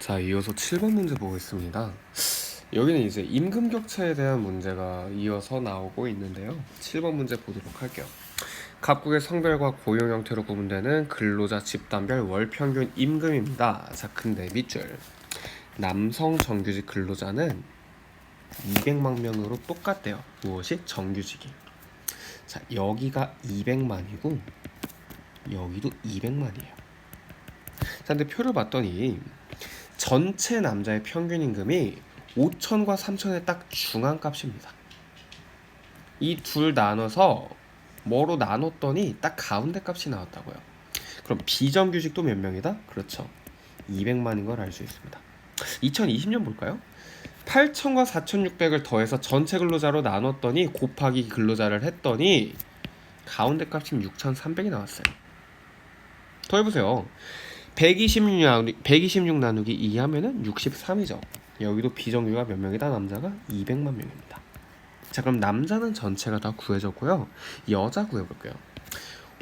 자, 이어서 7번 문제 보겠습니다. 여기는 이제 임금 격차에 대한 문제가 이어서 나오고 있는데요. 7번 문제 보도록 할게요. 각국의 성별과 고용 형태로 구분되는 근로자 집단별 월 평균 임금입니다. 자, 근데 밑줄. 남성 정규직 근로자는 200만 명으로 똑같대요. 무엇이? 정규직이. 자, 여기가 200만이고 여기도 200만이에요. 자, 근데 표를 봤더니 전체 남자의 평균 임금이 5천과 3천의 딱 중앙값입니다. 이 둘 나눠서 뭐로 나눴더니 딱 가운데 값이 나왔다고요. 그럼 비정규직도 몇 명이다? 그렇죠. 200만인 걸 알 수 있습니다. 2020년 볼까요? 8천과 4,600을 더해서 전체 근로자로 나눴더니 곱하기 근로자를 했더니 가운데 값이 6,300이 나왔어요. 더 해보세요. 126 나누기 2 하면은 63이죠. 여기도 비정규가 몇 명이다? 남자가 200만 명입니다. 자, 그럼 남자는 전체가 다 구해졌고요. 여자 구해볼게요.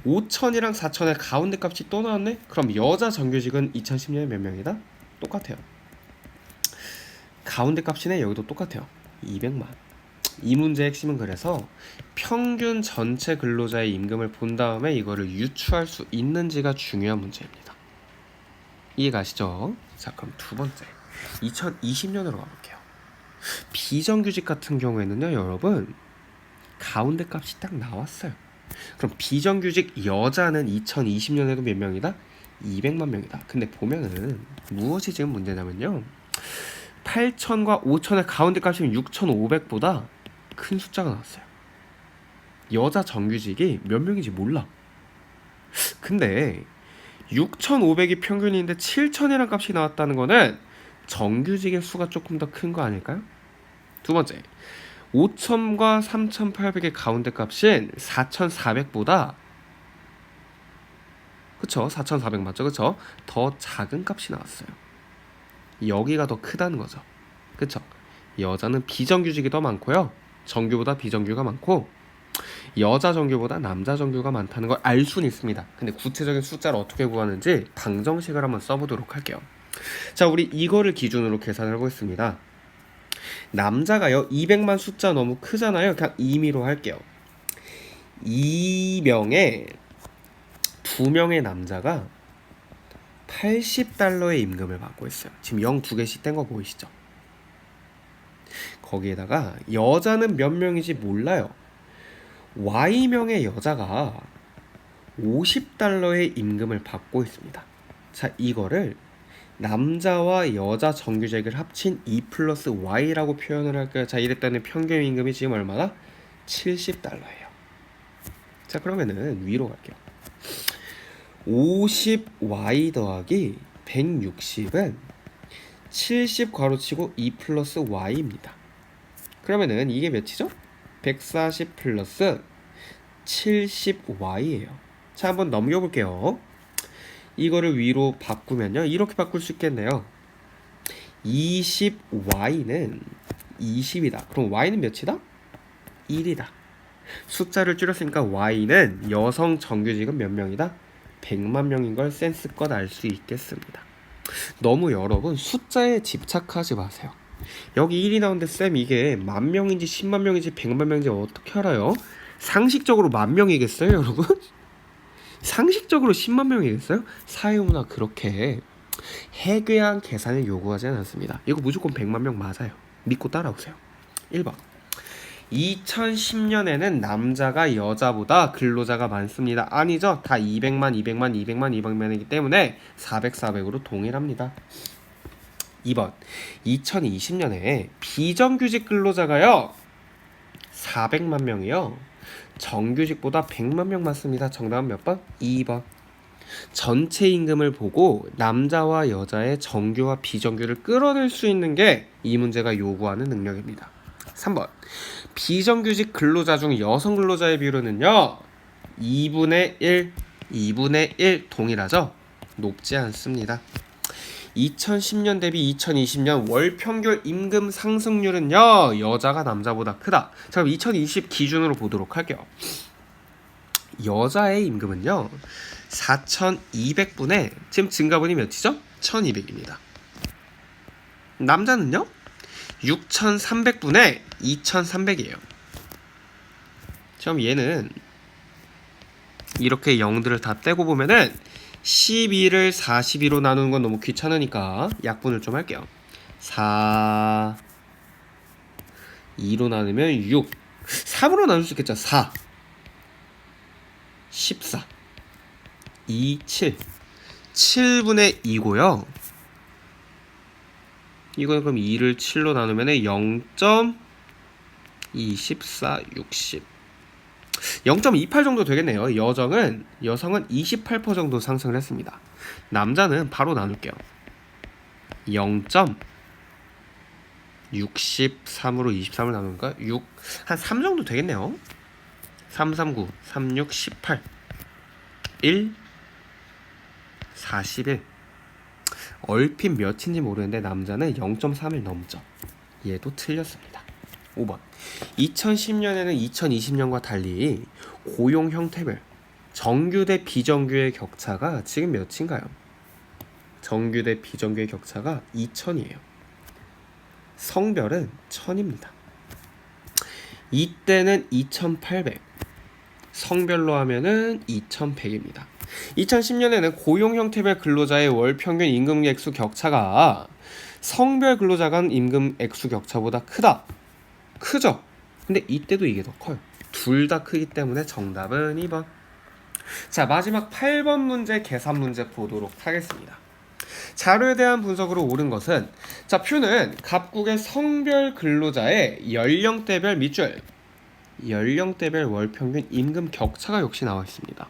5천이랑 4천의 가운데 값이 또 나왔네? 그럼 여자 정규직은 2010년에 몇 명이다? 똑같아요. 가운데 값이네. 여기도 똑같아요. 200만. 이 문제의 핵심은 그래서 평균 전체 근로자의 임금을 본 다음에 이거를 유추할 수 있는지가 중요한 문제입니다. 이해가시죠? 자, 그럼 두 번째 2020년으로 가볼게요. 비정규직 같은 경우에는요, 여러분 가운데 값이 딱 나왔어요. 그럼 비정규직 여자는 2020년에도 몇 명이다? 200만 명이다. 근데 보면은 무엇이 지금 문제냐면요, 8천과 5천의 가운데 값이면 6,500보다 큰 숫자가 나왔어요. 여자 정규직이 몇 명인지 몰라. 근데 6,500이 평균인데 7,000이라는 값이 나왔다는 거는 정규직의 수가 조금 더 큰 거 아닐까요? 두 번째, 5,000과 3,800의 가운데 값인 4,400보다, 그쵸? 4,400 맞죠? 그쵸? 더 작은 값이 나왔어요. 여기가 더 크다는 거죠. 그쵸? 여자는 비정규직이 더 많고요. 정규보다 비정규가 많고 여자 정규보다 남자 정규가 많다는 걸 알 수는 있습니다. 근데 구체적인 숫자를 어떻게 구하는지 방정식을 한번 써보도록 할게요. 자, 우리 이거를 기준으로 계산을 해보겠습니다. 남자가요 200만 숫자 너무 크잖아요. 그냥 임의로 할게요. 2명에 2명의 남자가 80달러의 임금을 받고 있어요. 지금 0 2개씩 뗀 거 보이시죠? 거기에다가 여자는 몇 명인지 몰라요. Y명의 여자가 50달러의 임금을 받고 있습니다. 자, 이거를 남자와 여자 정규직을 합친 2 플러스 Y라고 표현을 할까요? 자, 이랬더니 평균 임금이 지금 얼마나? 70달러예요. 자, 그러면은 위로 갈게요. 50Y 더하기 160은 70 괄호치고 2 플러스 Y입니다. 그러면은 이게 몇이죠? 140 플러스 70Y예요. 자, 한번 넘겨볼게요. 이거를 위로 바꾸면요, 이렇게 바꿀 수 있겠네요. 20Y는 20이다. 그럼 Y는 몇이다? 1이다. 숫자를 줄였으니까 Y는 여성 정규직은 몇 명이다? 100만 명인 걸 센스껏 알 수 있겠습니다. 너무 여러분 숫자에 집착하지 마세요. 여기 1이 나오는데 쌤 이게 10,000명인지 10만 명인지 100만 명인지 어떻게 알아요? 상식적으로 10,000명이겠어요, 여러분? 상식적으로 10만 명이겠어요? 사회문화 그렇게 해괴한 계산을 요구하지 않습니다. 이거 무조건 100만 명 맞아요. 믿고 따라오세요. 1번. 2010년에는 남자가 여자보다 근로자가 많습니다. 아니죠. 다 200만, 200만, 200만, 200만이기 때문에 400, 400으로 동일합니다. 2번. 2020년에 비정규직 근로자가요 400만 명이요 정규직보다 100만 명 많습니다. 정답은 몇 번? 2번. 전체 임금을 보고 남자와 여자의 정규와 비정규를 끌어낼 수 있는 게 이 문제가 요구하는 능력입니다. 3번. 비정규직 근로자 중 여성 근로자의 비율은요 2분의 1, 2분의 1 동일하죠? 높지 않습니다. 2010년 대비 2020년 월 평균 임금 상승률은요 여자가 남자보다 크다. 자, 그럼 2020 기준으로 보도록 할게요. 여자의 임금은요 4,200분의 지금 증가분이 몇이죠? 1,200입니다. 남자는요? 6,300분의 2,300이에요. 그럼 얘는 이렇게 0들을 다 떼고 보면은 12를 42로 나누는 건 너무 귀찮으니까 약분을 좀 할게요. 4 2로 나누면 6 3으로 나눌 수 있겠죠. 4 14 2 7 7분의 2고요. 이건 그럼 2를 7로 나누면 0.24 60 0.28 정도 되겠네요. 여성은 28% 정도 상승을 했습니다. 남자는 바로 나눌게요. 0.63으로 23을 나누니까 6, 한 3 정도 되겠네요. 3, 3, 9, 3, 6, 18 1, 41 얼핏 몇인지 모르는데 남자는 0.3을 넘죠. 얘도 틀렸습니다. 5번 2010년에는 2020년과 달리 고용 형태별 정규 대 비정규의 격차가 지금 몇인가요? 정규 대 비정규의 격차가 2000이에요. 성별은 1000입니다. 이때는 2800 성별로 하면은 2100입니다. 2010년에는 고용 형태별 근로자의 월 평균 임금 액수 격차가 성별 근로자 간 임금 액수 격차보다 크죠? 근데 이때도 이게 더 커요. 둘 다 크기 때문에 정답은 2번. 자, 마지막 8번 문제 계산 문제 보도록 하겠습니다. 자료에 대한 분석으로 옳은 것은, 자, 표는 각국의 성별 근로자의 연령대별 밑줄, 연령대별 월 평균 임금 격차가 역시 나와 있습니다.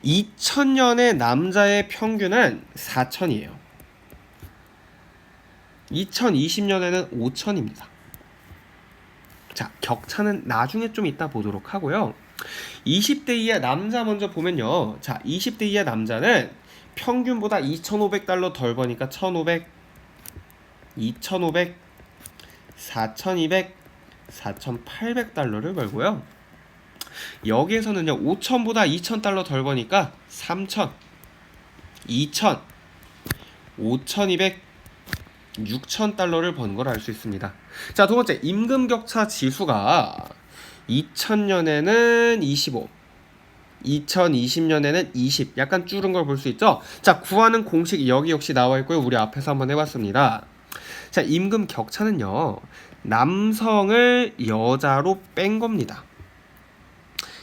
2000년에 남자의 평균은 4000이에요. 2020년에는 5000입니다. 자, 격차는 나중에 좀 이따 보도록 하고요. 20대 이하 남자 먼저 보면요. 자, 20대 이하 남자는 평균보다 2,500달러 덜 버니까 1,500, 2,500, 4,200, 4,800달러를 벌고요. 여기에서는요, 5,000보다 2,000달러 덜 버니까 3,000, 2,000, 5,200, 6,000달러를 버는 걸 알 수 있습니다. 자, 두 번째, 임금 격차 지수가 2000년에는 25, 2020년에는 20, 약간 줄은 걸 볼 수 있죠? 자, 구하는 공식 여기 역시 나와 있고요. 우리 앞에서 한번 해봤습니다. 자, 임금 격차는요, 남성을 여자로 뺀 겁니다.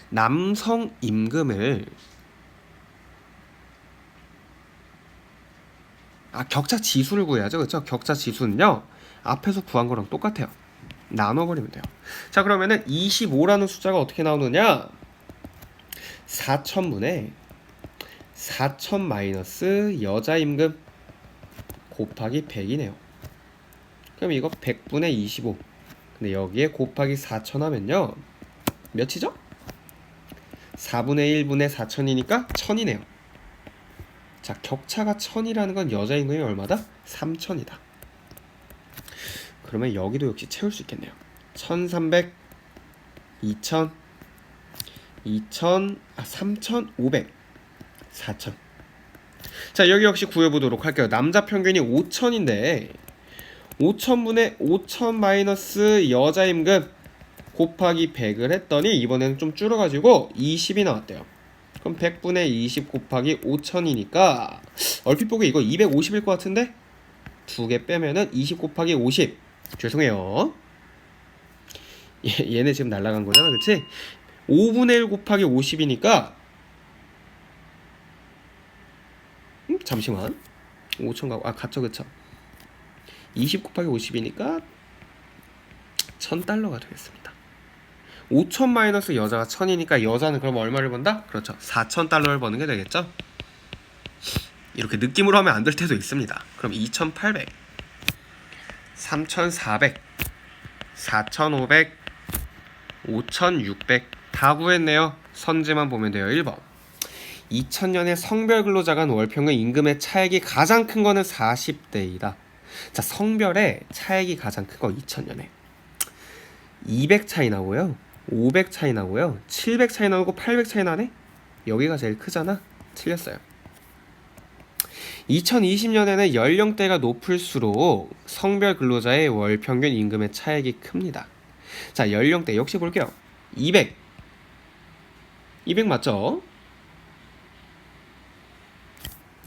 남성 임금을 격차 지수를 구해야죠. 그렇죠? 격차 지수는요, 앞에서 구한 거랑 똑같아요. 나눠버리면 돼요. 자, 그러면은 25라는 숫자가 어떻게 나오느냐? 4,000분의 4,000 마이너스 여자 임금 곱하기 100이네요. 그럼 이거 100분의 25. 근데 여기에 곱하기 4,000 하면요, 몇이죠? 4분의 1분의 4,000이니까 1000이네요. 자, 격차가 1000이라는 건 여자 임금이 얼마다? 3000이다. 그러면 여기도 역시 채울 수 있겠네요. 1300, 2000, 3500, 4000. 자, 여기 역시 구해보도록 할게요. 남자 평균이 5000인데 5000분의 5000 마이너스 여자 임금 곱하기 100을 했더니 이번에는 좀 줄어가지고 20이 나왔대요. 그럼 100분의 20 곱하기 5000이니까 얼핏 보기 이거 250일 것 같은데? 두 개 빼면은 20 곱하기 50. 죄송해요. 얘네 지금 날라간 거잖아, 그치? 5분의 1 곱하기 50이니까 잠시만. 5000 가고 갔죠, 그쵸? 20 곱하기 50이니까 1000달러가 되겠습니다. 5000 마이너스 여자가 1000이니까 여자는 그럼 얼마를 번다? 그렇죠. 4000달러를 버는 게 되겠죠? 이렇게 느낌으로 하면 안 될 때도 있습니다. 그럼 2800, 3400, 4500, 5600 다 구했네요. 선지만 보면 돼요. 1번. 2000년에 성별 근로자 간 월평균 임금의 차액이 가장 큰 거는 40대이다. 자, 성별의 차액이 가장 큰 거 2000년에 200 차이 나고요, 500 차이 나고요, 700 차이 나고 800 차이 나네? 여기가 제일 크잖아? 틀렸어요. 2020년에는 연령대가 높을수록 성별 근로자의 월 평균 임금의 차액이 큽니다. 자, 연령대 역시 볼게요. 200 맞죠?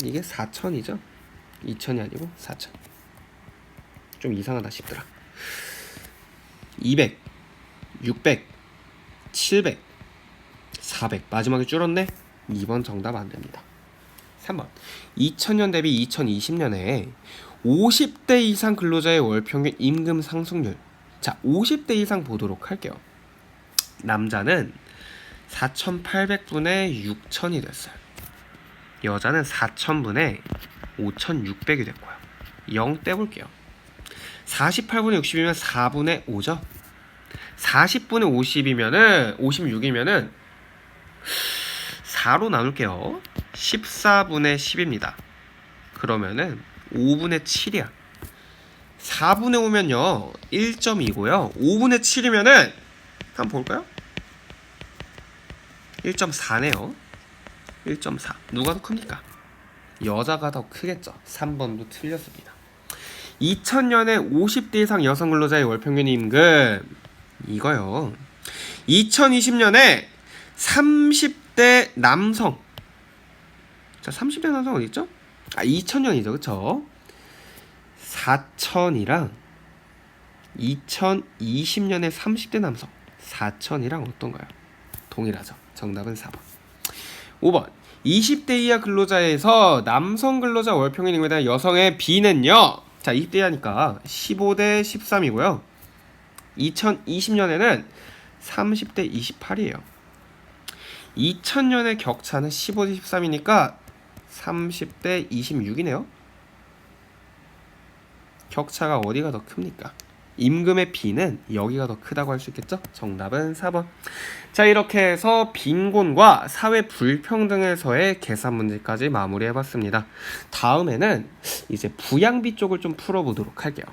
이게 4,000이죠. 2,000이 아니고 4,000. 좀 이상하다 싶더라. 200, 600, 700, 400. 마지막에 줄었네? 2번 정답 안 됩니다. 3번. 2000년 대비 2020년에 50대 이상 근로자의 월 평균 임금 상승률. 자, 50대 이상 보도록 할게요. 남자는 4,800분의 6,000이 됐어요. 여자는 4,000분의 5,600이 됐고요. 0 떼볼게요. 48분의 60이면 4분의 5죠. 40분의 50이면은 56이면은 4로 나눌게요. 14분의 10입니다. 그러면은 5분의 7이야. 4분의 5면요 1.2고요. 5분의 7이면은 한번 볼까요? 1.4네요. 1.4. 누가 더 큽니까? 여자가 더 크겠죠. 3번도 틀렸습니다. 2000년에 50대 이상 여성 근로자의 월평균 임금 이거요. 2020년에 30대 남성. 자, 30대 남성 어디 있죠? 2000년이죠. 그쵸? 4,000이랑 2020년에 30대 남성 4,000이랑 어떤가요? 동일하죠. 정답은 4번. 5번. 20대 이하 근로자에서 남성 근로자 월평균 임금에 대한 여성의 비는요. 자, 20대 이하니까 15대 13이고요. 2020년에는 30대 28이에요. 2000년의 격차는 15대 13이니까 30대 26이네요. 격차가 어디가 더 큽니까? 임금의 비는 여기가 더 크다고 할 수 있겠죠? 정답은 4번. 자, 이렇게 해서 빈곤과 사회 불평등에서의 계산 문제까지 마무리해봤습니다. 다음에는 이제 부양비 쪽을 좀 풀어보도록 할게요.